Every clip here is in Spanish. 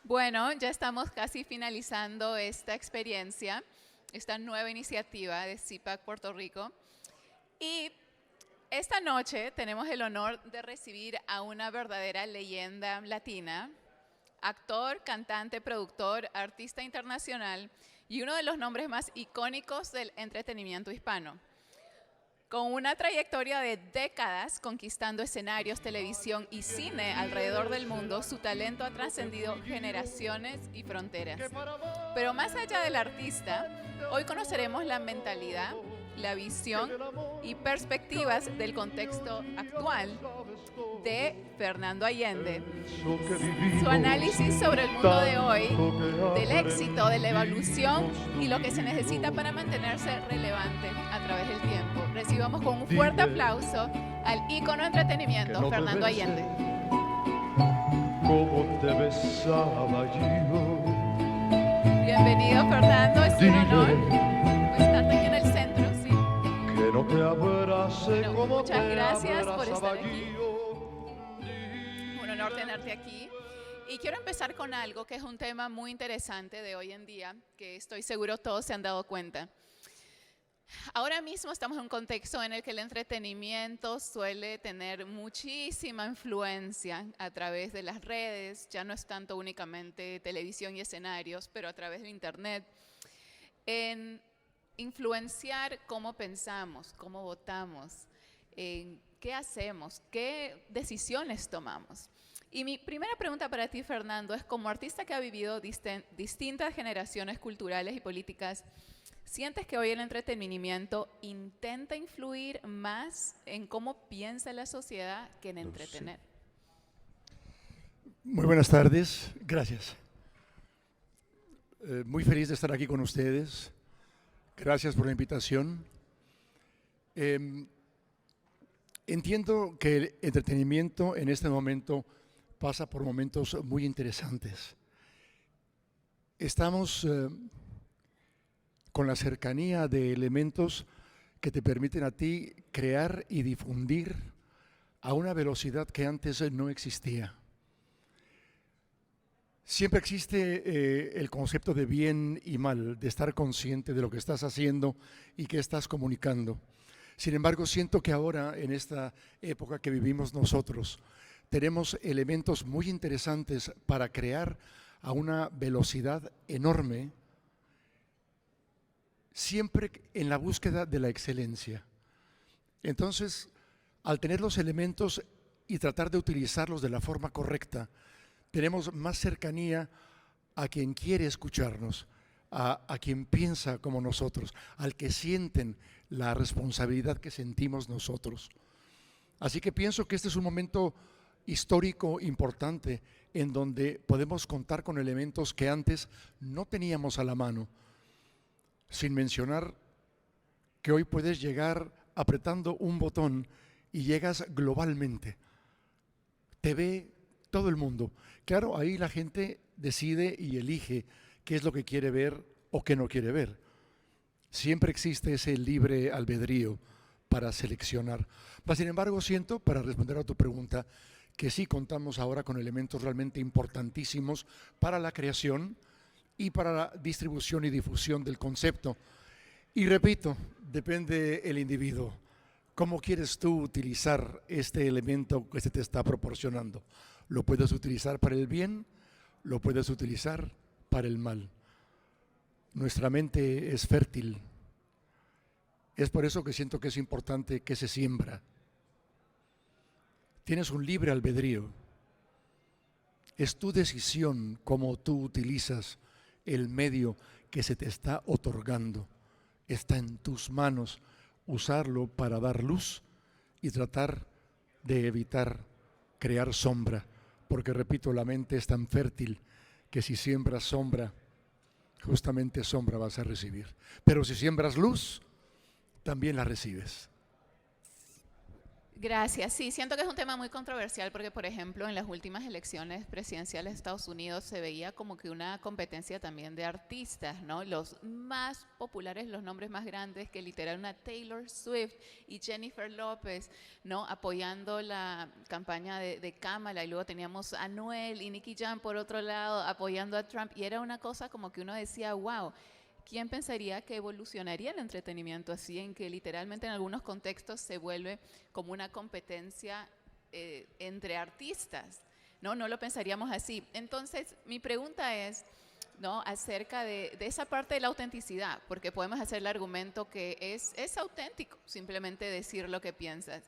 Bueno, ya estamos casi finalizando esta experiencia, esta nueva iniciativa de CIPAC Puerto Rico. Y esta noche tenemos el honor de recibir a una verdadera leyenda latina, actor, cantante, productor, artista internacional y uno de los nombres más icónicos del entretenimiento hispano. Con una trayectoria de décadas conquistando escenarios, televisión y cine alrededor del mundo, su talento ha trascendido generaciones y fronteras. Pero más allá del artista, hoy conoceremos la mentalidad, la visión y perspectivas del contexto actual de Fernando Allende. Su análisis sobre el mundo de hoy, del éxito, de la evolución y lo que se necesita para mantenerse relevante a través del tiempo. Recibamos con un fuerte aplauso al ícono de entretenimiento, Fernando Allende. Como te besaba yo. Bienvenido, Fernando, es un honor estarte aquí en el centro. Sí. Que no te abrace Bueno, como muchas te gracias por estar abrazaba aquí. yo. Un honor tenerte aquí. Y quiero empezar con algo que es un tema muy interesante de hoy en día, que estoy seguro todos se han dado cuenta. Ahora mismo estamos en un contexto en el que el entretenimiento suele tener muchísima influencia a través de las redes, ya no es tanto únicamente televisión y escenarios, pero a través de internet, en influenciar cómo pensamos, cómo votamos, en qué hacemos, qué decisiones tomamos. Y mi primera pregunta para ti, Fernando, es como artista que ha vivido distintas generaciones culturales y políticas, ¿sientes que hoy el entretenimiento intenta influir más en cómo piensa la sociedad que en entretener? Muy buenas tardes, gracias. Muy feliz de estar aquí con ustedes. Gracias por la invitación. Entiendo que el entretenimiento en este momento pasa por momentos muy interesantes. Estamos con la cercanía de elementos que te permiten a ti crear y difundir a una velocidad que antes no existía. Siempre existe el concepto de bien y mal, de estar consciente de lo que estás haciendo y qué estás comunicando. Sin embargo, siento que ahora, en esta época que vivimos nosotros, tenemos elementos muy interesantes para crear a una velocidad enorme, siempre en la búsqueda de la excelencia. Entonces, al tener los elementos y tratar de utilizarlos de la forma correcta, tenemos más cercanía a quien quiere escucharnos, a quien piensa como nosotros, al que sienten la responsabilidad que sentimos nosotros. Así que pienso que este es un momento histórico importante en donde podemos contar con elementos que antes no teníamos a la mano, sin mencionar que hoy puedes llegar apretando un botón y llegas globalmente. Te ve todo el mundo. Claro, ahí la gente decide y elige qué es lo que quiere ver o qué no quiere ver. Siempre existe ese libre albedrío para seleccionar. Pero, sin embargo, siento, para responder a tu pregunta, que sí contamos ahora con elementos realmente importantísimos para la creación y para la distribución y difusión del concepto. Y repito, depende el individuo. ¿Cómo quieres tú utilizar este elemento que se te está proporcionando? Lo puedes utilizar para el bien, lo puedes utilizar para el mal. Nuestra mente es fértil. Es por eso que siento que es importante que se siembra. Tienes un libre albedrío. Es tu decisión cómo tú utilizas el medio que se te está otorgando. Está en tus manos usarlo para dar luz y tratar de evitar crear sombra, porque repito, la mente es tan fértil que si siembras sombra, justamente sombra vas a recibir. Pero si siembras luz, también la recibes. Gracias. Sí, siento que es un tema muy controversial porque, por ejemplo, en las últimas elecciones presidenciales de Estados Unidos se veía como que una competencia también de artistas, ¿no? Los más populares, los nombres más grandes, que literal una Taylor Swift y Jennifer López, ¿no? Apoyando la campaña de Kamala, y luego teníamos a Anuel y Nicky Jam por otro lado apoyando a Trump, y era una cosa como que uno decía, wow. ¿Quién pensaría que evolucionaría el entretenimiento así, en que literalmente en algunos contextos se vuelve como una competencia entre artistas? ¿No? No lo pensaríamos así. Entonces, mi pregunta es, ¿no? Acerca de esa parte de la autenticidad, porque podemos hacer el argumento que es auténtico, simplemente decir lo que piensas.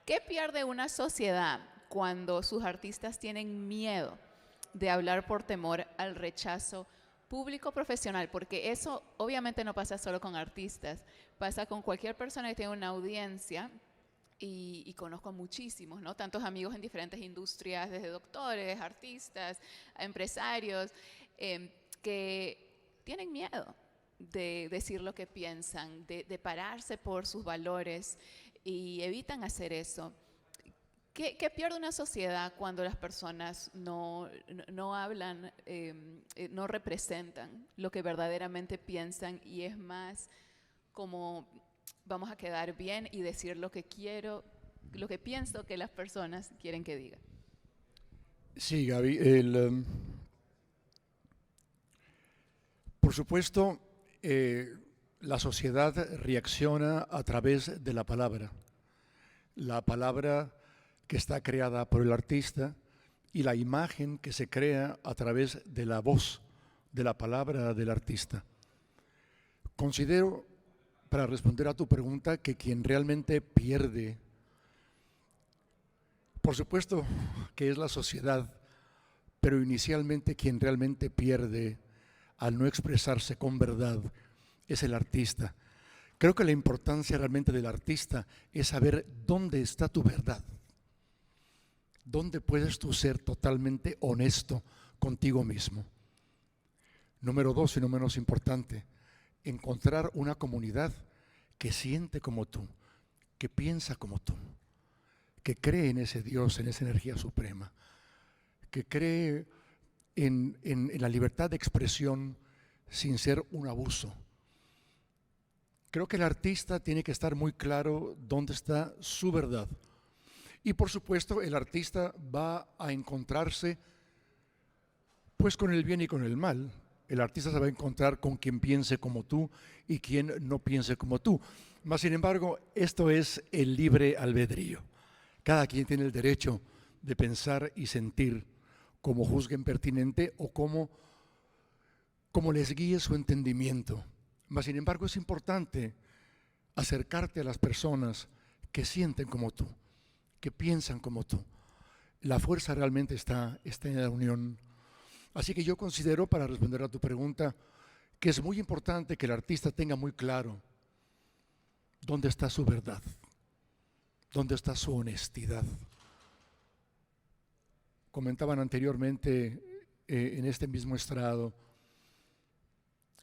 ¿Qué pierde una sociedad cuando sus artistas tienen miedo de hablar por temor al rechazo público profesional? Porque eso obviamente no pasa solo con artistas, pasa con cualquier persona que tiene una audiencia, y conozco muchísimos, ¿no? Tantos amigos en diferentes industrias, desde doctores, artistas, empresarios, que tienen miedo de decir lo que piensan, de pararse por sus valores, y evitan hacer eso. ¿Qué pierde una sociedad cuando las personas no hablan, no representan lo que verdaderamente piensan, y es más como vamos a quedar bien y decir lo que quiero, lo que pienso que las personas quieren que diga? Sí, Gaby. Por supuesto, la sociedad reacciona a través de la palabra. La palabra que está creada por el artista y la imagen que se crea a través de la voz, de la palabra del artista. Considero, para responder a tu pregunta, que quien realmente pierde, por supuesto que es la sociedad, pero inicialmente quien realmente pierde al no expresarse con verdad es el artista. Creo que la importancia realmente del artista es saber dónde está tu verdad. ¿Dónde puedes tú ser totalmente honesto contigo mismo? Número 2, y no menos importante, encontrar una comunidad que siente como tú, que piensa como tú, que cree en ese Dios, en esa energía suprema, que cree en la libertad de expresión sin ser un abuso. Creo que el artista tiene que estar muy claro dónde está su verdad. Y por supuesto el artista va a encontrarse pues con el bien y con el mal. El artista se va a encontrar con quien piense como tú y quien no piense como tú. Mas sin embargo, esto es el libre albedrío. Cada quien tiene el derecho de pensar y sentir como juzguen pertinente o como les guíe su entendimiento. Mas sin embargo, es importante acercarte a las personas que sienten como tú, que piensan como tú. La fuerza realmente está en la unión. Así que yo considero, para responder a tu pregunta, que es muy importante que el artista tenga muy claro dónde está su verdad, dónde está su honestidad. Comentaban anteriormente en este mismo estrado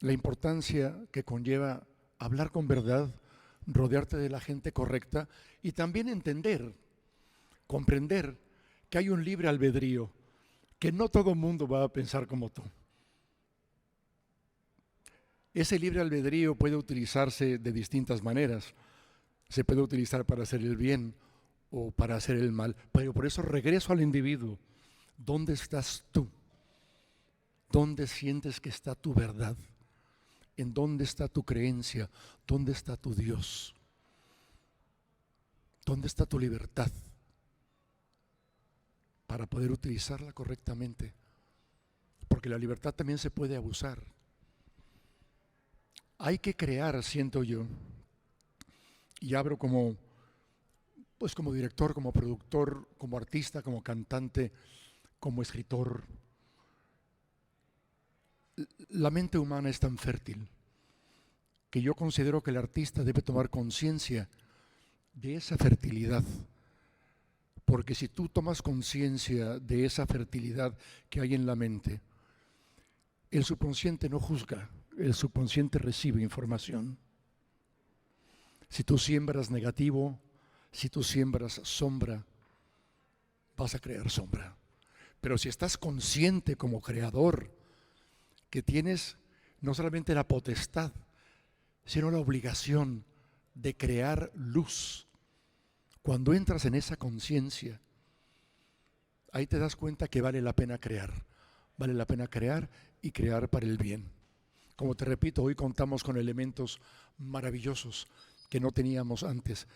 la importancia que conlleva hablar con verdad, rodearte de la gente correcta y también entender, comprender que hay un libre albedrío, que no todo el mundo va a pensar como tú. Ese libre albedrío puede utilizarse de distintas maneras. Se puede utilizar para hacer el bien o para hacer el mal, pero por eso regreso al individuo. ¿Dónde estás tú? ¿Dónde sientes que está tu verdad? ¿En dónde está tu creencia? ¿Dónde está tu Dios? ¿Dónde está tu libertad para poder utilizarla correctamente? Porque la libertad también se puede abusar. Hay que crear, siento yo, y abro como director, como productor, como artista, como cantante, como escritor. La mente humana es tan fértil que yo considero que el artista debe tomar conciencia de esa fertilidad, porque si tú tomas conciencia de esa fertilidad que hay en la mente, el subconsciente no juzga, el subconsciente recibe información. Si tú siembras negativo, Si tú siembras sombra, vas a crear sombra. Pero si estás consciente como creador que tienes no solamente la potestad, sino la obligación de crear luz, cuando entras en esa conciencia, ahí te das cuenta que vale la pena crear. Vale la pena crear y crear para el bien. Como te repito, hoy contamos con elementos maravillosos que no teníamos antes.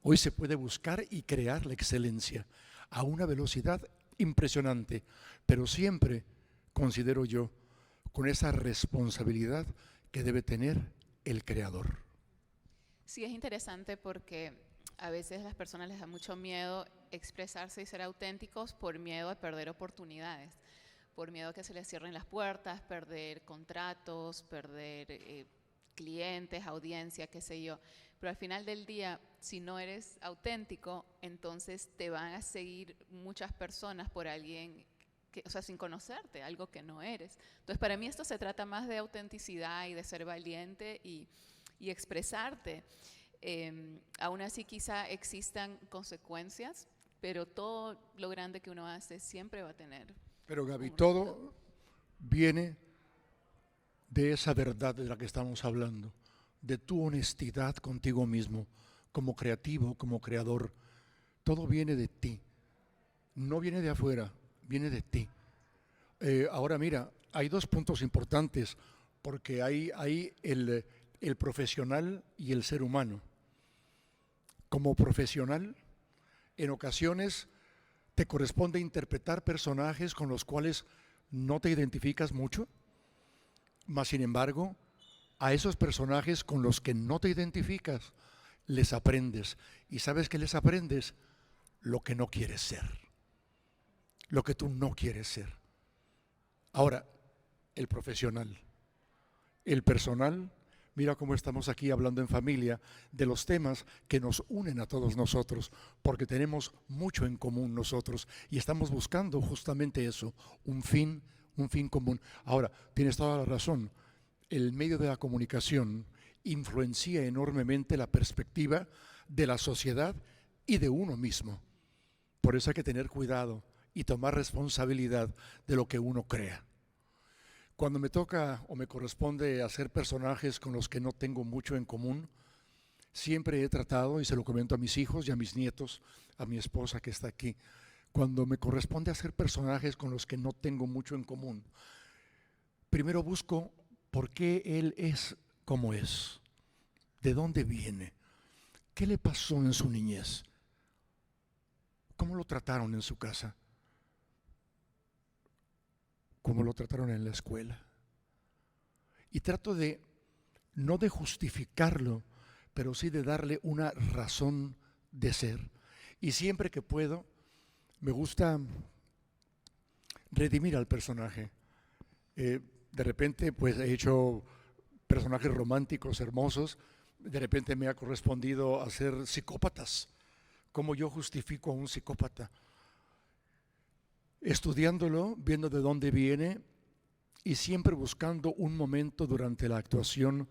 Hoy se puede buscar y crear la excelencia a una velocidad impresionante, pero siempre, considero yo, con esa responsabilidad que debe tener el creador. Sí, es interesante porque a veces a las personas les da mucho miedo expresarse y ser auténticos por miedo a perder oportunidades, por miedo a que se les cierren las puertas, perder contratos, perder clientes, audiencia, qué sé yo. Pero al final del día, si no eres auténtico, entonces te van a seguir muchas personas por alguien que, o sea, sin conocerte, algo que no eres. Entonces, para mí esto se trata más de autenticidad y de ser valiente y expresarte. Aún así quizá existan consecuencias, pero todo lo grande que uno hace siempre va a tener. Pero Gaby, todo viene de esa verdad de la que estamos hablando, de tu honestidad contigo mismo, como creativo, como creador. Todo viene de ti, no viene de afuera, viene de ti. Ahora mira, hay dos puntos importantes, porque hay el profesional y el ser humano. Como profesional, en ocasiones te corresponde interpretar personajes con los cuales no te identificas mucho, mas sin embargo, a esos personajes con los que no te identificas, les aprendes. ¿Y sabes qué les aprendes? Lo que no quieres ser, lo que tú no quieres ser. Ahora, el profesional, el personal, mira cómo estamos aquí hablando en familia de los temas que nos unen a todos nosotros, porque tenemos mucho en común nosotros y estamos buscando justamente eso, un fin común. Ahora, tienes toda la razón, el medio de la comunicación influencia enormemente la perspectiva de la sociedad y de uno mismo. Por eso hay que tener cuidado y tomar responsabilidad de lo que uno crea. Cuando me toca o me corresponde hacer personajes con los que no tengo mucho en común, siempre he tratado, y se lo comento a mis hijos y a mis nietos, a mi esposa que está aquí, cuando me corresponde hacer personajes con los que no tengo mucho en común, primero busco por qué él es como es, de dónde viene, qué le pasó en su niñez, cómo lo trataron en su casa, cómo lo trataron en la escuela. Y trato de, no de justificarlo, pero sí de darle una razón de ser. Y siempre que puedo, me gusta redimir al personaje. De repente, pues he hecho personajes románticos hermosos, de repente me ha correspondido hacer psicópatas. ¿Cómo yo justifico a un psicópata? Estudiándolo, viendo de dónde viene y siempre buscando un momento durante la actuación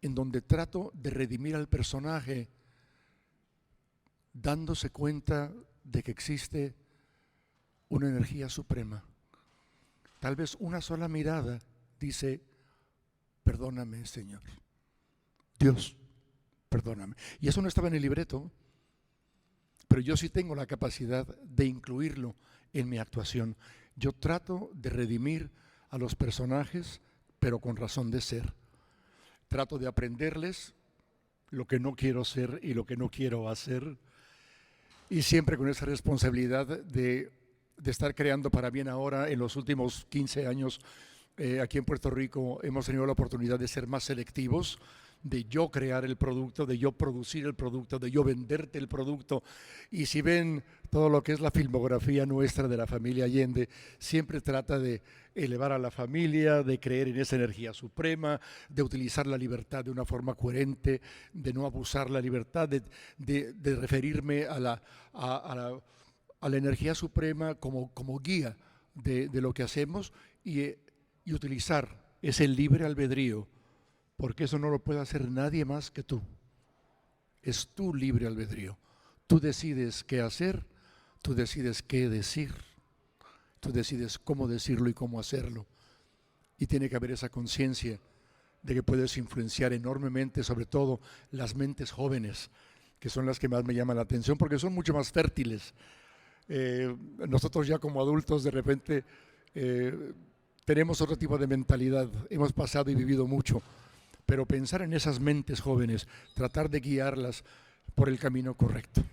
en donde trato de redimir al personaje, dándose cuenta de que existe una energía suprema. Tal vez una sola mirada dice, perdóname, Señor. Dios, perdóname. Y eso no estaba en el libreto, pero yo sí tengo la capacidad de incluirlo en mi actuación. Yo trato de redimir a los personajes, pero con razón de ser. Trato de aprenderles lo que no quiero ser y lo que no quiero hacer, y siempre con esa responsabilidad de estar creando para bien ahora. En los últimos 15 años aquí en Puerto Rico hemos tenido la oportunidad de ser más selectivos, de yo crear el producto, de yo producir el producto, de yo venderte el producto. Y si ven todo lo que es la filmografía nuestra de la familia Allende, siempre trata de elevar a la familia, de creer en esa energía suprema, de utilizar la libertad de una forma coherente, de no abusar la libertad, de referirme a la energía suprema como guía de lo que hacemos, y utilizar ese libre albedrío, porque eso no lo puede hacer nadie más que tú. Es tu libre albedrío, Tú decides qué hacer, tú decides qué decir, tú decides cómo decirlo y cómo hacerlo. Y tiene que haber esa conciencia de que puedes influenciar enormemente, sobre todo las mentes jóvenes, que son las que más me llaman la atención, porque son mucho más fértiles. Nosotros ya como adultos de repente tenemos otro tipo de mentalidad, hemos pasado y vivido mucho, pero pensar en esas mentes jóvenes, tratar de guiarlas por el camino correcto.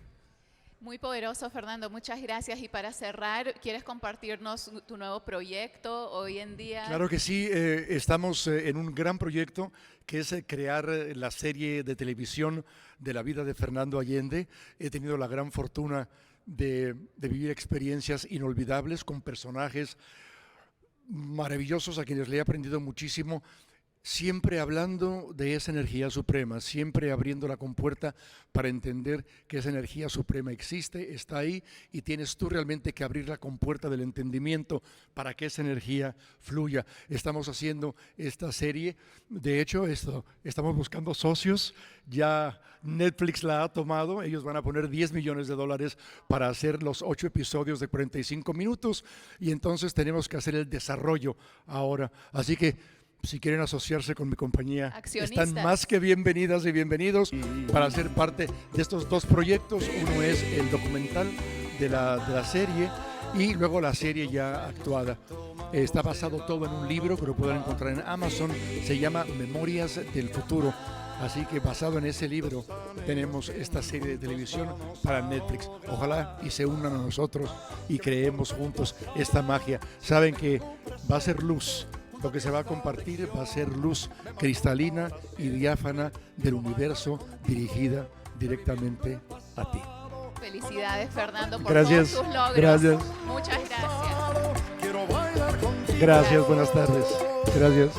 Muy poderoso, Fernando. Muchas gracias. Y para cerrar, ¿quieres compartirnos tu nuevo proyecto hoy en día? Claro que sí, estamos en un gran proyecto que es crear la serie de televisión de la vida de Fernando Allende. He tenido la gran fortuna de vivir experiencias inolvidables con personajes maravillosos a quienes le he aprendido muchísimo, siempre hablando de esa energía suprema, siempre abriendo la compuerta para entender que esa energía suprema existe, está ahí, y tienes tú realmente que abrir la compuerta del entendimiento para que esa energía fluya. Estamos haciendo esta serie, de hecho estamos buscando socios, ya Netflix la ha tomado, ellos van a poner $10 millones para hacer los 8 episodios de 45 minutos, y entonces tenemos que hacer el desarrollo ahora, así que si quieren asociarse con mi compañía, están más que bienvenidas y bienvenidos para ser parte de estos dos proyectos. Uno es el documental de la serie y luego la serie ya actuada. Está basado todo en un libro que lo pueden encontrar en Amazon, se llama Memorias del Futuro. Así que basado en ese libro tenemos esta serie de televisión para Netflix. Ojalá y se unan a nosotros y creemos juntos esta magia. Saben que va a ser luz. Lo que se va a compartir va a ser luz cristalina y diáfana del universo dirigida directamente a ti. Felicidades, Fernando, por gracias, todos tus logros. Gracias. Muchas gracias. Gracias, buenas tardes. Gracias.